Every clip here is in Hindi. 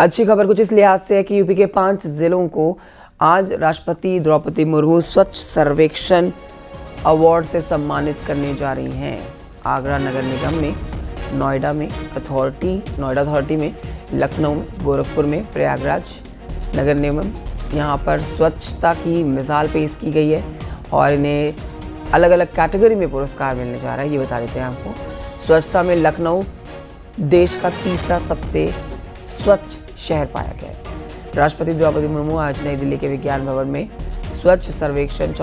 अच्छी खबर कुछ इस लिहाज से है कि यूपी के 5 जिलों को आज राष्ट्रपति द्रौपदी मुर्मू स्वच्छ सर्वेक्षण अवार्ड से सम्मानित करने जा रही हैं। आगरा नगर निगम में, नोएडा अथॉरिटी में, लखनऊ में, गोरखपुर में, प्रयागराज नगर निगम, यहाँ पर स्वच्छता की मिसाल पेश की गई है और इन्हें अलग अलग कैटेगरी में पुरस्कार मिलने जा रहा है। ये बता देते हैं आपको। स्वच्छता में लखनऊ देश का तीसरा सबसे स्वच्छ शहर पाया गया है। राष्ट्रपति द्रौपदी मुर्मू आज नई दिल्ली के विज्ञान भवन में स्वच्छ सर्वेक्षण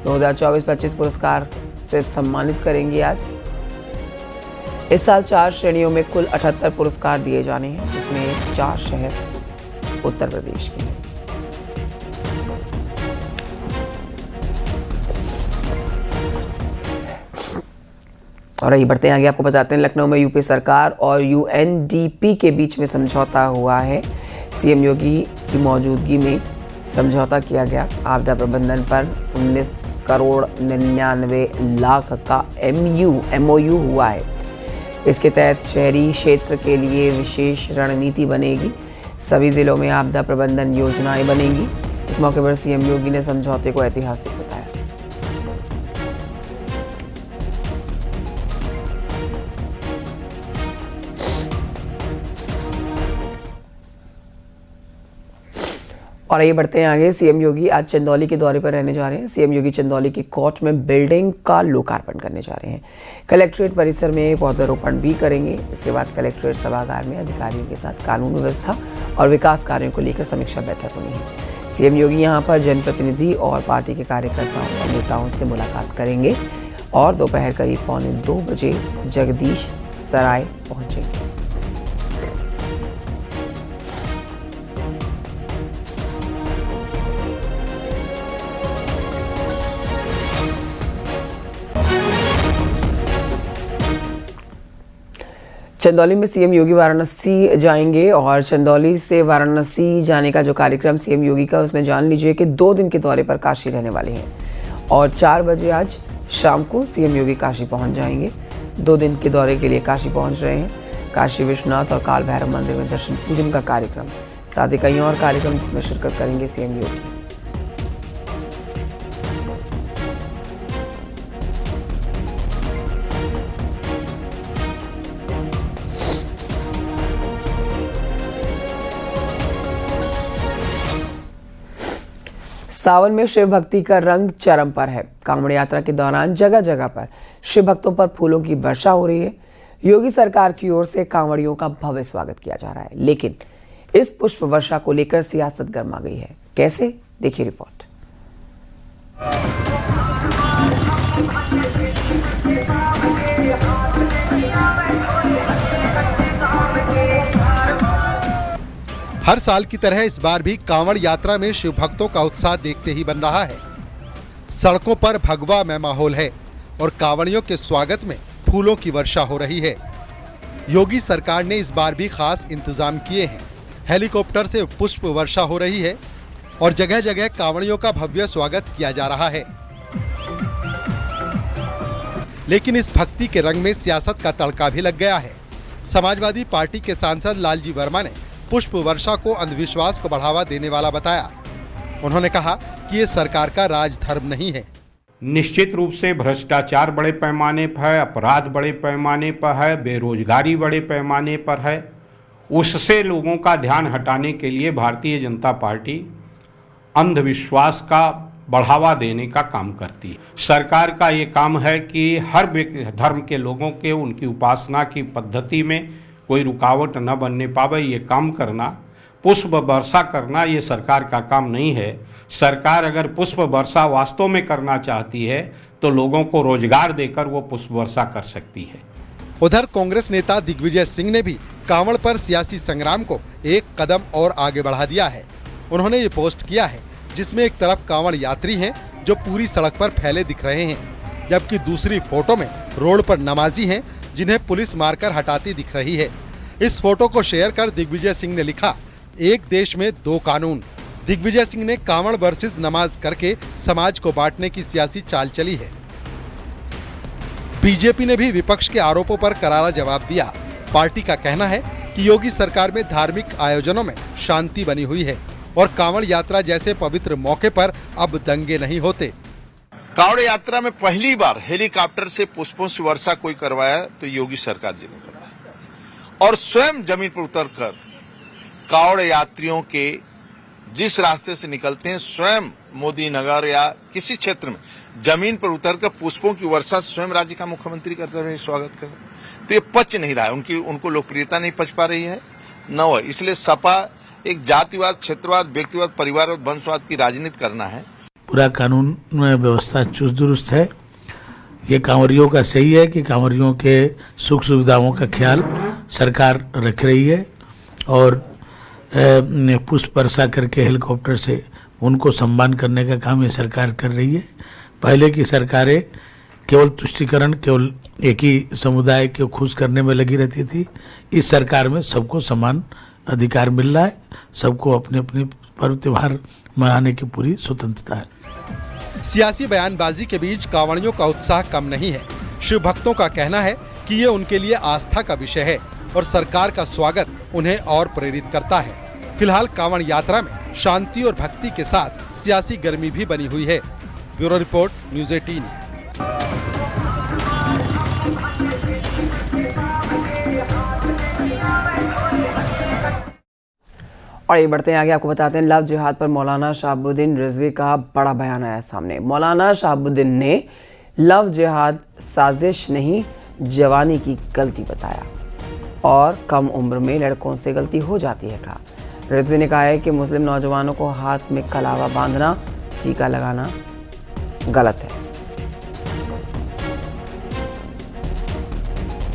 2024-25 पुरस्कार से सम्मानित करेंगी। आज इस साल 4 श्रेणियों में कुल 78 पुरस्कार दिए जाने हैं, जिसमें 4 शहर उत्तर प्रदेश के हैं। और आइए बढ़ते हैं आगे, आपको बताते हैं लखनऊ में यूपी सरकार और यूएनडीपी के बीच में समझौता हुआ है। सीएम योगी की मौजूदगी में समझौता किया गया। आपदा प्रबंधन पर 19 करोड़ 99 लाख का एमओयू हुआ है। इसके तहत शहरी क्षेत्र के लिए विशेष रणनीति बनेगी। सभी जिलों में आपदा प्रबंधन योजनाएं बनेंगी। इस मौके पर सीएम योगी ने समझौते को ऐतिहासिक बताया। और ये बढ़ते हैं आगे। सीएम योगी आज चंदौली के दौरे पर रहने जा रहे हैं। सीएम योगी चंदौली की कोर्ट में बिल्डिंग का लोकार्पण करने जा रहे हैं। कलेक्ट्रेट परिसर में पौधारोपण भी करेंगे। इसके बाद कलेक्ट्रेट सभागार में अधिकारियों के साथ कानून व्यवस्था और विकास कार्यों को लेकर समीक्षा बैठक होनी है। सीएम योगी यहाँ पर जनप्रतिनिधि और पार्टी के कार्यकर्ताओं और नेताओं से मुलाकात करेंगे और दोपहर करीब 1:45 बजे जगदीश सराय पहुँचेंगे। चंदौली में सीएम योगी वाराणसी जाएंगे और चंदौली से वाराणसी जाने का जो कार्यक्रम सीएम योगी का, उसमें जान लीजिए कि 2 दिन के दौरे पर काशी रहने वाले हैं और 4 बजे आज शाम को सीएम योगी काशी पहुंच जाएंगे। 2 दिन के दौरे के लिए काशी पहुंच रहे हैं। काशी विश्वनाथ और काल भैरव मंदिर में दर्शन पूजन का कार्यक्रम, साथ ही कई और कार्यक्रम जिसमें शिरकत करेंगे सीएम योगी। सावन में शिव भक्ति का रंग चरम पर है। कांवड़ यात्रा के दौरान जगह जगह पर शिव भक्तों पर फूलों की वर्षा हो रही है। योगी सरकार की ओर से कांवड़ियों का भव्य स्वागत किया जा रहा है, लेकिन इस पुष्प वर्षा को लेकर सियासत गर्मा गई है। कैसे, देखिए रिपोर्ट। हर साल की तरह इस बार भी कांवड़ यात्रा में शिव भक्तों का उत्साह देखते ही बन रहा है। सड़कों पर भगवा में माहौल है और कांवड़ियों के स्वागत में फूलों की वर्षा हो रही है। योगी सरकार ने इस बार भी खास इंतजाम किए हैं। हेलीकॉप्टर से पुष्प वर्षा हो रही है और जगह जगह कांवड़ियों का भव्य स्वागत किया जा रहा है। लेकिन इस भक्ति के रंग में सियासत का तड़का भी लग गया है। समाजवादी पार्टी के सांसद लालजी वर्मा ने पुष्प वर्षा को अंधविश्वास को बढ़ावा देने वाला बताया। उन्होंने कहा कि ये सरकार का राजधर्म नहीं है। निश्चित रूप से भ्रष्टाचार बड़े पैमाने पर है, अपराध बड़े पैमाने पर है, बेरोजगारी बड़े पैमाने पर है। उससे लोगों का ध्यान हटाने के लिए भारतीय जनता पार्टी अंधविश्वास का बढ़ावा देने का काम करती है। सरकार का ये काम है कि हर धर्म के लोगों के उनकी उपासना की पद्धति में कोई रुकावट न बनने पावे, ये काम करना, पुष्प वर्षा करना, ये सरकार का काम नहीं है। सरकार अगर पुष्प वर्षा वास्तव में करना चाहती है तो लोगों को रोजगार देकर वो पुष्प वर्षा कर सकती है। उधर कांग्रेस नेता दिग्विजय सिंह ने भी कांवड़ पर सियासी संग्राम को एक कदम और आगे बढ़ा दिया है। उन्होंने ये पोस्ट किया है जिसमें एक तरफ कांवड़ यात्री हैं जो पूरी सड़क पर फैले दिख रहे हैं, जबकि दूसरी फोटो में रोड पर नमाजी हैं जिन्हें पुलिस मारकर हटाती दिख रही है। इस फोटो को शेयर कर दिग्विजय सिंह ने लिखा, एक देश में 2 कानून। दिग्विजय सिंह ने कांवड़ वर्सेस नमाज करके समाज को बांटने की सियासी चाल चली है। बीजेपी ने भी विपक्ष के आरोपों पर करारा जवाब दिया। पार्टी का कहना है कि योगी सरकार में धार्मिक आयोजनों में शांति बनी हुई है और कांवड़ यात्रा जैसे पवित्र मौके पर अब दंगे नहीं होते। कांवड़ यात्रा में पहली बार हेलीकॉप्टर से पुष्पों से वर्षा कोई करवाया तो योगी सरकार जी ने करवाया, और स्वयं जमीन पर उतरकर कांवड़ यात्रियों के जिस रास्ते से निकलते हैं, स्वयं मोदी नगर या किसी क्षेत्र में जमीन पर उतरकर पुष्पों की वर्षा स्वयं राज्य का मुख्यमंत्री करते हुए स्वागत कर, तो ये पच नहीं रहा है, उनको लोकप्रियता नहीं पच पा रही है न, इसलिए सपा एक जातिवाद, क्षेत्रवाद, व्यक्तिवाद, परिवारवाद, वंशवाद की राजनीति करना है। पूरा कानून में व्यवस्था चुस्त दुरुस्त है। ये कांवरियों का सही है कि कांवरियों के सुख सुविधाओं का ख्याल सरकार रख रही है और पुष्प वर्षा करके हेलीकॉप्टर से उनको सम्मान करने का काम ये सरकार कर रही है। पहले की सरकारें केवल तुष्टीकरण, केवल एक ही समुदाय को खुश करने में लगी रहती थी। इस सरकार में सबको समान अधिकार मिल रहा है, सबको अपने अपने पर्व त्योहार मनाने की पूरी स्वतंत्रता है। सियासी बयानबाजी के बीच कांवड़ियों का उत्साह कम नहीं है। शिव भक्तों का कहना है कि ये उनके लिए आस्था का विषय है और सरकार का स्वागत उन्हें और प्रेरित करता है। फिलहाल कांवड़ यात्रा में शांति और भक्ति के साथ सियासी गर्मी भी बनी हुई है। Bureau report, news 18। और ये बढ़ते हैं आगे, आपको बताते हैं लव जिहाद पर मौलाना शहाबुद्दीन रिजवी का बड़ा बयान आया सामने। मौलाना शहाबुद्दीन ने लव जिहाद साजिश नहीं, जवानी की गलती बताया और कम उम्र में लड़कों से गलती हो जाती है कहा। रिजवी ने कहा है कि मुस्लिम नौजवानों को हाथ में कलावा बांधना, टीका लगाना गलत है।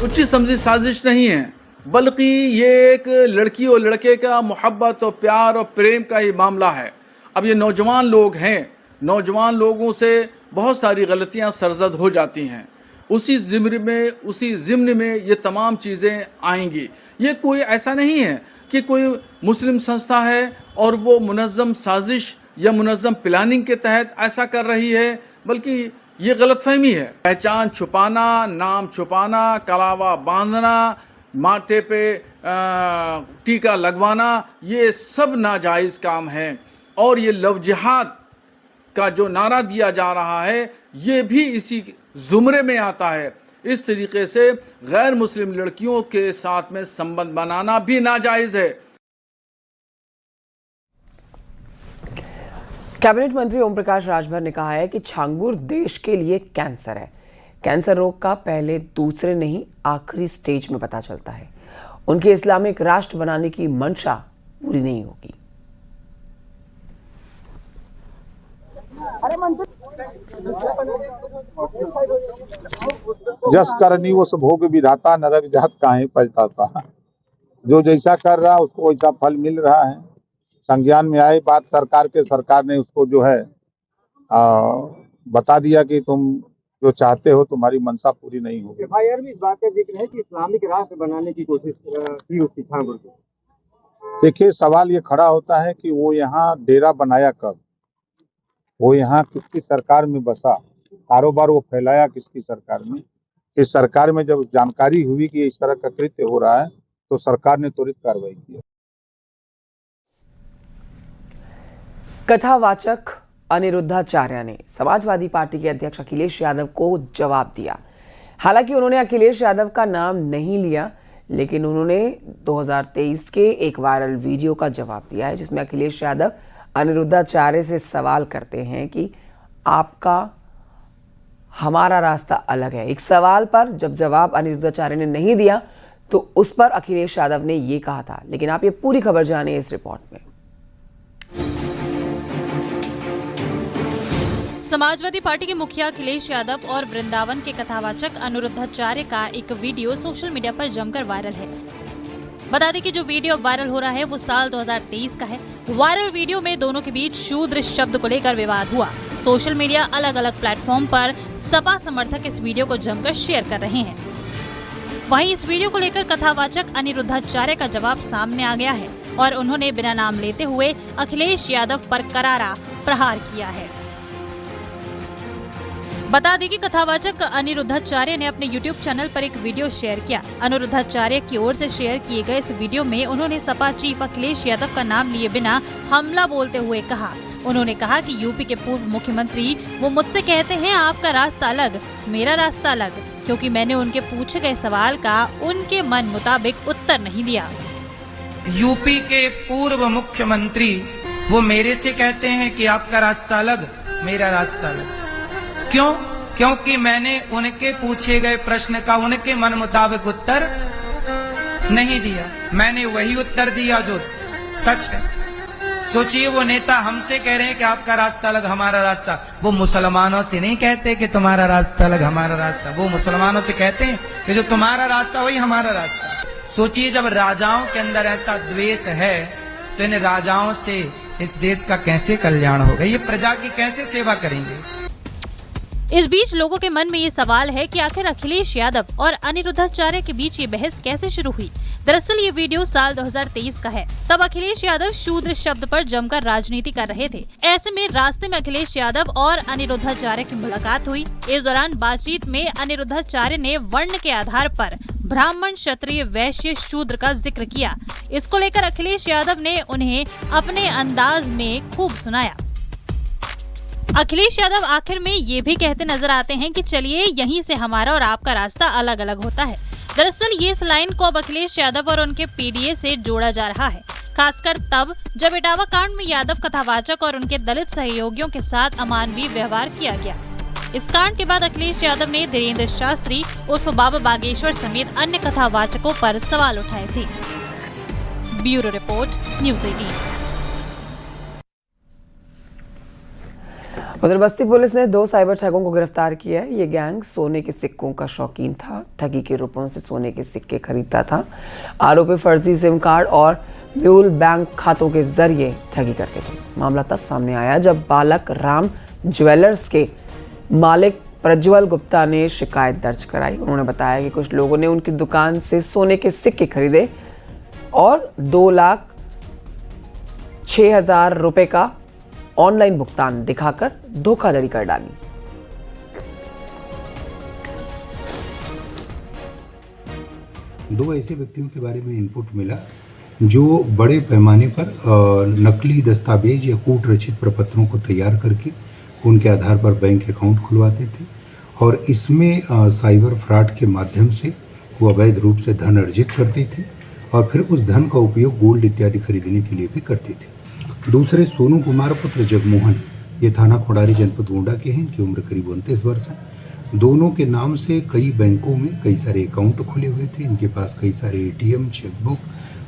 उचित समझी साजिश नहीं है, बल्कि ये एक लड़की और लड़के का मोहब्बत और प्यार और प्रेम का ही मामला है। अब ये नौजवान लोग हैं, नौजवान लोगों से बहुत सारी गलतियां सरजद हो जाती हैं। उसी ज़िम्न में ये तमाम चीज़ें आएंगी। ये कोई ऐसा नहीं है कि कोई मुस्लिम संस्था है और वो मुनज़्ज़म साजिश या मुनज़्ज़म प्लानिंग के तहत ऐसा कर रही है, बल्कि ये गलतफहमी है। पहचान छुपाना, नाम छुपाना, कलावा बांधना, माथे पे टीका लगवाना, ये सब नाजायज़ काम है। और ये लव जिहाद का जो नारा दिया जा रहा है, ये भी इसी ज़ुमरे में आता है। इस तरीके से गैर मुस्लिम लड़कियों के साथ में संबंध बनाना भी नाजायज़ है। कैबिनेट मंत्री ओम प्रकाश राजभर ने कहा है कि छांगुर देश के लिए कैंसर है। कैंसर रोग का पहले, दूसरे नहीं, आखिरी स्टेज में पता चलता है। उनके इस्लामिक राष्ट्र बनाने की मंशा पूरी नहीं होगी। जस करनी वो सब भोग विधाता, नरक जात काहे पछताता। जो जैसा कर रहा उसको वैसा फल मिल रहा है। संज्ञान में आए बात सरकार ने उसको जो है बता दिया कि तुम जो चाहते हो तुम्हारी मंशा पूरी नहीं होगी। एफआईआर में इस बात का जिक्र है कि इस्लामिक राष्ट्र बनाने की कोशिश की उसकी छांगुर को। देखिए, सवाल ये खड़ा होता है कि वो यहाँ डेरा बनाया कब, वो यहाँ किसकी सरकार में बसा, कारोबार वो फैलाया किसकी सरकार में। इस सरकार में जब जानकारी हुई कि इस तरह का कृत्य हो रहा है तो सरकार ने त्वरित कार्रवाई की। कथावाचक अनिरुद्धाचार्य ने समाजवादी पार्टी के अध्यक्ष अखिलेश यादव को जवाब दिया। हालांकि उन्होंने अखिलेश यादव का नाम नहीं लिया, लेकिन उन्होंने 2023 के एक वायरल वीडियो का जवाब दिया है, जिसमें अखिलेश यादव अनिरुद्धाचार्य से सवाल करते हैं कि आपका हमारा रास्ता अलग है। एक सवाल पर जब जवाब अनिरुद्धाचार्य ने नहीं दिया तो उस पर अखिलेश यादव ने ये कहा था। लेकिन आप ये पूरी खबर जानिए इस रिपोर्ट में। समाजवादी पार्टी के मुखिया अखिलेश यादव और वृंदावन के कथावाचक अनिरुद्धाचार्य का एक वीडियो सोशल मीडिया पर जमकर वायरल है। बता दें कि जो वीडियो वायरल हो रहा है वो साल 2023 का है। वायरल वीडियो में दोनों के बीच शूद्र शब्द को लेकर विवाद हुआ। सोशल मीडिया अलग अलग प्लेटफॉर्म पर सपा समर्थक इस वीडियो को जमकर शेयर कर रहे हैं। वहीं इस वीडियो को लेकर कथावाचक अनिरुद्धाचार्य का जवाब सामने आ गया है और उन्होंने बिना नाम लेते हुए अखिलेश यादव पर करारा प्रहार किया है। बता दें कि कथावाचक अनिरुद्धाचार्य ने अपने YouTube चैनल पर एक वीडियो शेयर किया। अनिरुद्धाचार्य की ओर से शेयर किए गए इस वीडियो में उन्होंने सपा चीफ अखिलेश यादव का नाम लिए बिना हमला बोलते हुए कहा। उन्होंने कहा कि यूपी के पूर्व मुख्यमंत्री वो मुझसे कहते हैं आपका रास्ता अलग, मेरा रास्ता अलग, क्योंकि मैंने उनके पूछे गए सवाल का उनके मन मुताबिक उत्तर नहीं दिया। यूपी के पूर्व मुख्यमंत्री वो मेरे से कहते हैं कि आपका रास्ता अलग, मेरा रास्ता अलग। क्यों? क्योंकि मैंने उनके पूछे गए प्रश्न का उनके मन मुताबिक उत्तर नहीं दिया। मैंने वही उत्तर दिया जो सच है। सोचिए, वो नेता हमसे कह रहे हैं कि आपका रास्ता अलग, हमारा रास्ता। वो मुसलमानों से नहीं कहते कि तुम्हारा रास्ता अलग, हमारा रास्ता। वो मुसलमानों से कहते हैं कि जो तुम्हारा रास्ता वही हमारा रास्ता। सोचिए, जब राजाओं के अंदर ऐसा द्वेष है तो इन राजाओं से इस देश का कैसे कल्याण होगा? ये प्रजा की कैसे सेवा करेंगे? इस बीच लोगों के मन में ये सवाल है कि आखिर अखिलेश यादव और अनिरुद्धाचार्य के बीच ये बहस कैसे शुरू हुई। दरअसल ये वीडियो साल 2023 का है। तब अखिलेश यादव शूद्र शब्द पर जमकर राजनीति कर रहे थे। ऐसे में रास्ते में अखिलेश यादव और अनिरुद्धाचार्य की मुलाकात हुई। इस दौरान बातचीत में अनिरुद्धाचार्य ने वर्ण के आधार पर ब्राह्मण, क्षत्रिय, वैश्य, शूद्र का जिक्र किया। इसको लेकर अखिलेश यादव ने उन्हें अपने अंदाज में खूब सुनाया। अखिलेश यादव आखिर में ये भी कहते नजर आते हैं कि चलिए यहीं से हमारा और आपका रास्ता अलग अलग होता है। दरअसल ये इस लाइन को अब अखिलेश यादव और उनके पीडीए से जोड़ा जा रहा है, खासकर तब जब इटावा कांड में यादव कथावाचक और उनके दलित सहयोगियों के साथ अमानवीय व्यवहार किया गया। इस कांड के बाद अखिलेश यादव ने धीरेन्द्र शास्त्री उर्फ बाबा बागेश्वर समेत अन्य कथावाचकों पर सवाल उठाए थे। Bureau report, news 18। उधर बस्ती पुलिस ने 2 साइबर ठगों को गिरफ्तार किया है। ये गैंग सोने के सिक्कों का शौकीन था। ठगी के रूपों से सोने के सिक्के खरीदता था। आरोपी फर्जी सिम कार्ड और म्यूल बैंक खातों के जरिए ठगी करते थे। मामला तब सामने आया जब बालक राम ज्वेलर्स के मालिक प्रज्वल गुप्ता ने शिकायत दर्ज कराई। उन्होंने बताया कि कुछ लोगों ने उनकी दुकान से सोने के सिक्के खरीदे और 2,06,000 रुपए का ऑनलाइन भुगतान दिखाकर धोखाधड़ी कर डाली। दो ऐसे व्यक्तियों के बारे में इनपुट मिला जो बड़े पैमाने पर नकली दस्तावेज या कूट रचित प्रपत्रों को तैयार करके उनके आधार पर बैंक अकाउंट खुलवाते थे और इसमें साइबर फ्रॉड के माध्यम से वो अवैध रूप से धन अर्जित करते थे और फिर उस धन का उपयोग गोल्ड इत्यादि खरीदने के लिए भी करते थे। दूसरे सोनू कुमार पुत्र जगमोहन, ये थाना खोड़ारी जनपद गोंडा के हैं। इनकी उम्र करीब 29 वर्ष है। दोनों के नाम से कई बैंकों में कई सारे अकाउंट खुले हुए थे। इनके पास कई सारे एटीएम, चेकबुक,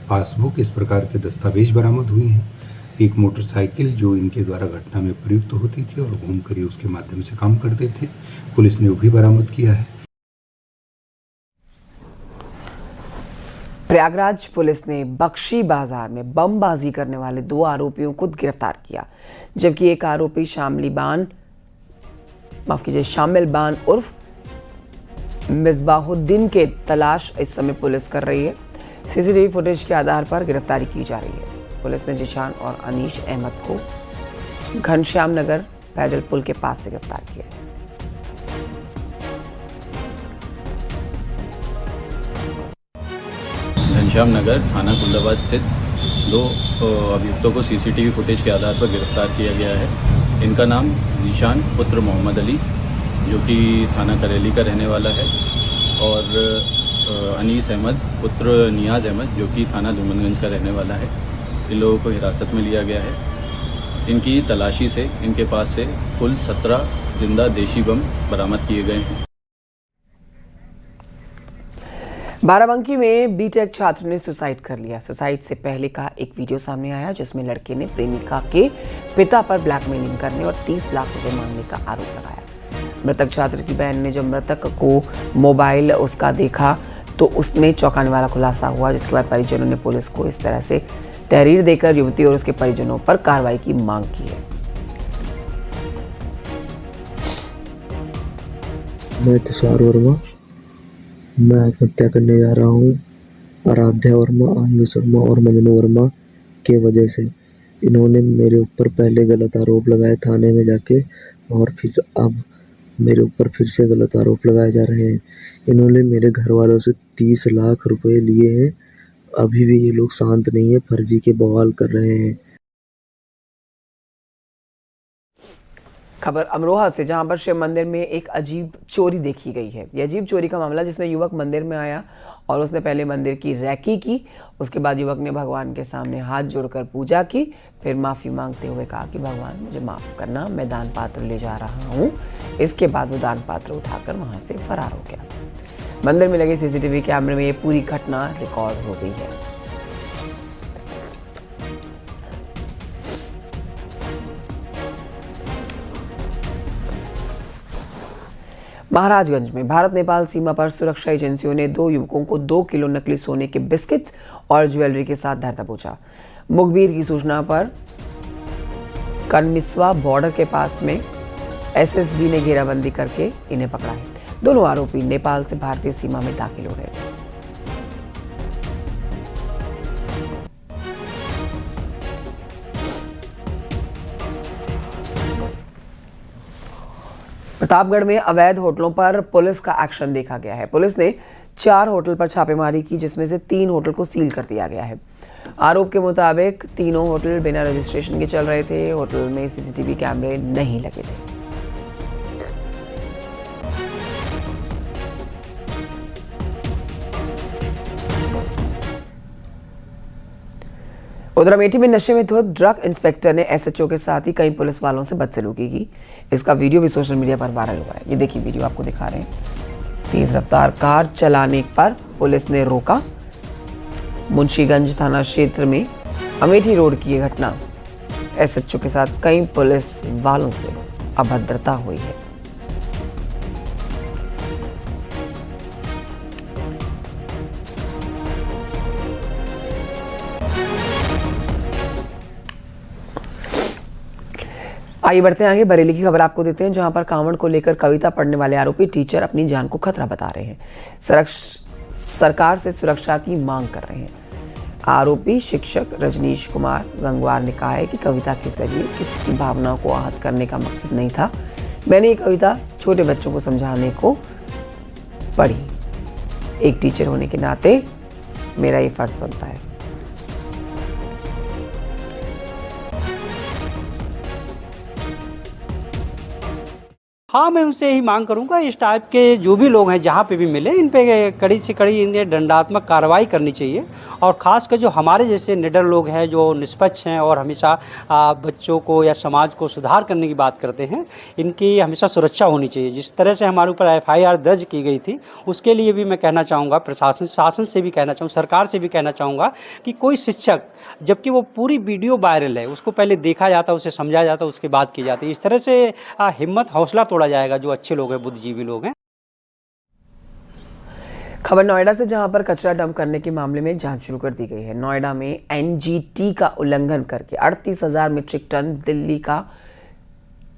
पासबुक इस प्रकार के दस्तावेज बरामद हुए हैं। एक मोटरसाइकिल जो इनके द्वारा घटना में प्रयुक्त होती थी और घूमकर ये उसके माध्यम से काम करते थे, पुलिस ने वो भी बरामद किया है। प्रयागराज पुलिस ने बख्शी बाजार में बमबाजी करने वाले 2 आरोपियों को गिरफ्तार किया, जबकि एक आरोपी शामिल बान उर्फ मिसबाहुद्दीन के तलाश इस समय पुलिस कर रही है। सीसीटीवी फुटेज के आधार पर गिरफ्तारी की जा रही है। पुलिस ने जिशान और अनीश अहमद को घनश्याम नगर पैदल पुल के पास से गिरफ्तार किया है। घनश्याम नगर थाना कुंदाबाद स्थित 2 अभियुक्तों को सीसीटीवी फुटेज के आधार पर गिरफ्तार किया गया है। इनका नाम जीशान पुत्र मोहम्मद अली जो कि थाना करेली का रहने वाला है और अनीस अहमद पुत्र नियाज अहमद जो कि थाना धूमनगंज का रहने वाला है। इन लोगों को हिरासत में लिया गया है। इनकी तलाशी से इनके पास से कुल 17 जिंदा देशी बम बरामद किए गए हैं। बाराबंकी में बीटेक छात्र ने सुसाइड कर लिया। सुसाइड से पहले का एक वीडियो सामने आया जिसमें लड़के ने प्रेमिका के पिता पर ब्लैकमेलिंग करने और 30 लाख रुपए मांगने का आरोप लगाया। मृतक छात्र की बहन ने जब मृतक को मोबाइल उसका देखा तो उसमें चौंकाने वाला खुलासा हुआ, जिसके बाद परिजनों ने पुलिस को इस तरह से तहरीर देकर युवती और उसके परिजनों पर कार्रवाई की मांग की है। मैं तुषार वर्मा, मैं आत्महत्या करने जा रहा हूँ। आराध्या वर्मा, आयुष वर्मा और मजनू वर्मा के वजह से इन्होंने मेरे ऊपर पहले गलत आरोप लगाए थाने में जाके और फिर अब मेरे ऊपर फिर से गलत आरोप लगाए जा रहे हैं। इन्होंने मेरे घर वालों से 30 लाख रुपए लिए हैं। अभी भी ये लोग शांत नहीं है, फर्जी के बवाल कर रहे हैं। खबर अमरोहा से, जहां पर शिव मंदिर में एक अजीब चोरी देखी गई है। यह अजीब चोरी का मामला, जिसमें युवक मंदिर में आया और उसने पहले मंदिर की रैकी की। उसके बाद युवक ने भगवान के सामने हाथ जोड़कर पूजा की, फिर माफ़ी मांगते हुए कहा कि भगवान मुझे माफ़ करना, मैं दान पात्र ले जा रहा हूँ। इसके बाद वो दान पात्र उठाकर वहाँ से फरार हो गया। मंदिर में लगे सीसीटीवी कैमरे में ये पूरी घटना रिकॉर्ड हो गई है। महाराजगंज में भारत नेपाल सीमा पर सुरक्षा एजेंसियों ने 2 युवकों को 2 किलो नकली सोने के बिस्किट्स और ज्वेलरी के साथ धर दबोचा। मुखबिर की सूचना पर कनमिसवा बॉर्डर के पास में एसएसबी ने घेराबंदी करके इन्हें पकड़ा है। दोनों आरोपी नेपाल से भारतीय सीमा में दाखिल हो रहे थे। प्रतापगढ़ में अवैध होटलों पर पुलिस का एक्शन देखा गया है। पुलिस ने 4 होटल पर छापेमारी की, जिसमें से 3 होटल को सील कर दिया गया है। आरोप के मुताबिक तीनों होटल बिना रजिस्ट्रेशन के चल रहे थे। होटल में सीसीटीवी कैमरे नहीं लगे थे। उधर अमेठी में नशे में धुत ड्रग इंस्पेक्टर ने एसएचओ के साथ ही कई पुलिस वालों से बदसलूकी की। इसका वीडियो भी सोशल मीडिया पर वायरल हुआ है। ये देखिए, वीडियो आपको दिखा रहे हैं। तेज रफ्तार कार चलाने पर पुलिस ने रोका। मुंशीगंज थाना क्षेत्र में अमेठी रोड की यह घटना। एसएचओ के साथ कई पुलिस वालों से अभद्रता हुई है। आइए बढ़ते हैं आगे। बरेली की खबर आपको देते हैं, जहां पर कांवड़ को लेकर कविता पढ़ने वाले आरोपी टीचर अपनी जान को खतरा बता रहे हैं। सरकार से सुरक्षा की मांग कर रहे हैं। आरोपी शिक्षक रजनीश कुमार गंगवार ने कहा है कि कविता के जरिए किसी की भावनाओं को आहत करने का मकसद नहीं था। मैंने ये कविता छोटे बच्चों को समझाने को पढ़ी। एक टीचर होने के नाते मेरा ये फर्ज बनता है। हाँ, मैं उनसे यही मांग करूंगा, इस टाइप के जो भी लोग हैं जहाँ पे भी मिले, इन पे कड़ी से कड़ी इन्हें दंडात्मक कार्रवाई करनी चाहिए। और ख़ासकर जो हमारे जैसे निडर लोग हैं, जो निष्पक्ष हैं और हमेशा बच्चों को या समाज को सुधार करने की बात करते हैं, इनकी हमेशा सुरक्षा होनी चाहिए। जिस तरह से हमारे ऊपर FIR दर्ज की गई थी, उसके लिए भी मैं कहना चाहूँगा, शासन से भी कहना चाहूँगा, सरकार से भी कहना चाहूँगा कि कोई शिक्षक, जबकि वो पूरी वीडियो वायरल है, उसको पहले देखा जाता, उसे समझाया जाता, उसके बाद की जाती। इस तरह से हिम्मत हौसला तोड़ा जाएगा जो अच्छे लोग हैं, बुद्धिजीवी लोग हैं। खबर नोएडा से, जहां पर कचरा डंप करने के मामले में जांच शुरू कर दी गई है। नोएडा में NGT का उल्लंघन करके 38,000 मीट्रिक टन दिल्ली का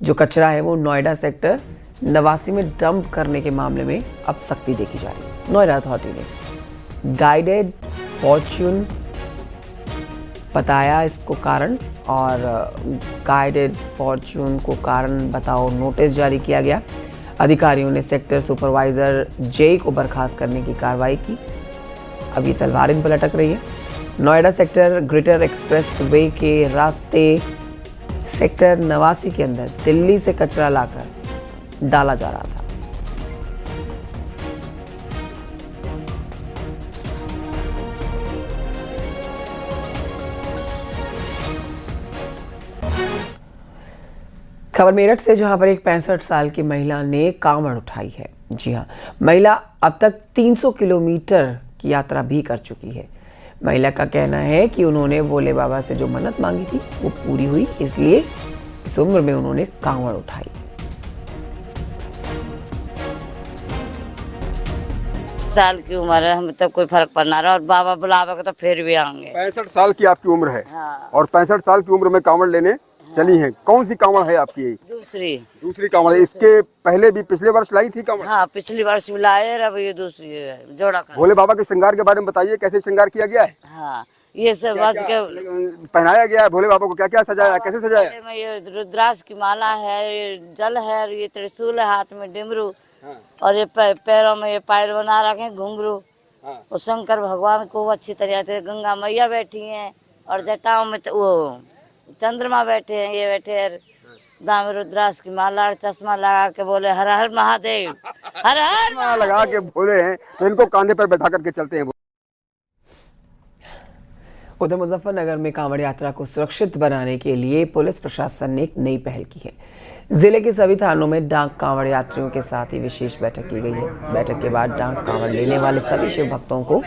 जो कचरा है वो नोएडा सेक्टर 89 में डंप करने के मामले में अब सख्ती देखी जा रही है। नोएडा अथॉरिटी ने गाइडेड फॉर्च्यून बताया इसको कारण, और गाइडेड फॉर्च्यून को कारण बताओ नोटिस जारी किया गया। अधिकारियों ने सेक्टर सुपरवाइजर जे को बर्खास्त करने की कार्रवाई की। अब ये तलवार इन पर लटक रही है। Noida sector greater express way के रास्ते सेक्टर 89 के अंदर दिल्ली से कचरा लाकर डाला जा रहा था। खबर मेरठ से, जहां पर एक 65 साल की महिला ने कांवड़ उठाई है। जी हां, महिला अब तक 300 किलोमीटर की यात्रा भी कर चुकी है। महिला का कहना है कि उन्होंने भोले बाबा से जो मन्नत मांगी थी वो पूरी हुई, इसलिए इस उम्र में उन्होंने कांवड़ उठाई। साल की उम्र है, हमें तो कोई फर्क पड़ना रहा, और बाबा बुलावे तो फिर भी आएंगे। 65 साल की आपकी उम्र है। हाँ। और 65 साल की उम्र में कांवड़ लेने चली हैं। कौन सी कांवड़ है आपकी? दूसरी कांवड़ है। इसके पहले भी पिछले वर्ष लाई थी कांवड़? हाँ, पिछली वर्ष भी लाए, अब ये दूसरी जोड़ा। भोले बाबा के श्रृंगार के बारे में बताइए, कैसे श्रृंगार किया गया है? हाँ, ये सब आज के पहनाया गया है भोले बाबा को, क्या क्या सजाया, कैसे सजाया? में ये रुद्राक्ष की माला है, ये जल है, और ये त्रिशूल है, हाथ में डिमरू, और ये पैरों में ये पायल बना रखे घुंघरू। और शंकर भगवान को अच्छी तरह से, गंगा मैया बैठी हैं और जटाओं में वो चंद्रमा बैठे हैं, ये बैठे हैं, दाम रुद्राक्ष की माला और चश्मा लगा के बोले हर हर महादेव, हर हर चश्मा लगा के बोले हैं तो इनको कांधे पर बैठा करके चलते हैं। उधर मुजफ्फरनगर में कांवड़ यात्रा को सुरक्षित बनाने के लिए पुलिस प्रशासन ने एक नई पहल की है। जिले के सभी थानों में डाक कांवड़ यात्रियों के साथ ही विशेष बैठक की गई है। बैठक के बाद डाक कांवड़ लेने वाले सभी शिव भक्तों को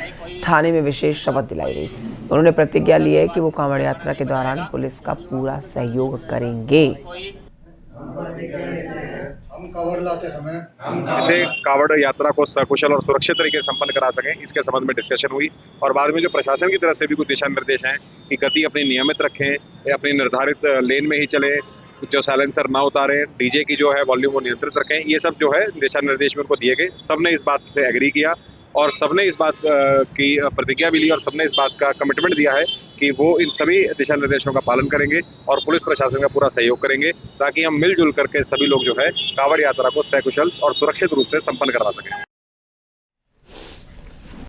थाने में विशेष शपथ दिलाई गई। उन्होंने प्रतिज्ञा ली है कि वो कांवड़ यात्रा के दौरान पुलिस का पूरा सहयोग करेंगे। इसे कांवड़ यात्रा को सकुशल और सुरक्षित तरीके से संपन्न करा सकें, इसके संबंध में डिस्कशन हुई और बाद में जो प्रशासन की तरफ से भी कुछ दिशा निर्देश हैं कि गति अपनी नियमित रखें, अपनी निर्धारित लेन में ही चले, जो साइलेंसर ना उतारें, डीजे की जो है वॉल्यूम को नियंत्रित रखें। ये सब जो है दिशा निर्देश में उनको दिए गए। सबने इस बात से एग्री किया और सबने इस बात की प्रतिज्ञा भी ली और सबने इस बात का कमिटमेंट दिया है कि वो इन सभी दिशा निर्देशों का पालन करेंगे और पुलिस प्रशासन का पूरा सहयोग करेंगे, ताकि हम मिलजुल करके सभी लोग जो है कांवड़ यात्रा को सकुशल और सुरक्षित रूप से संपन्न करवा सकें।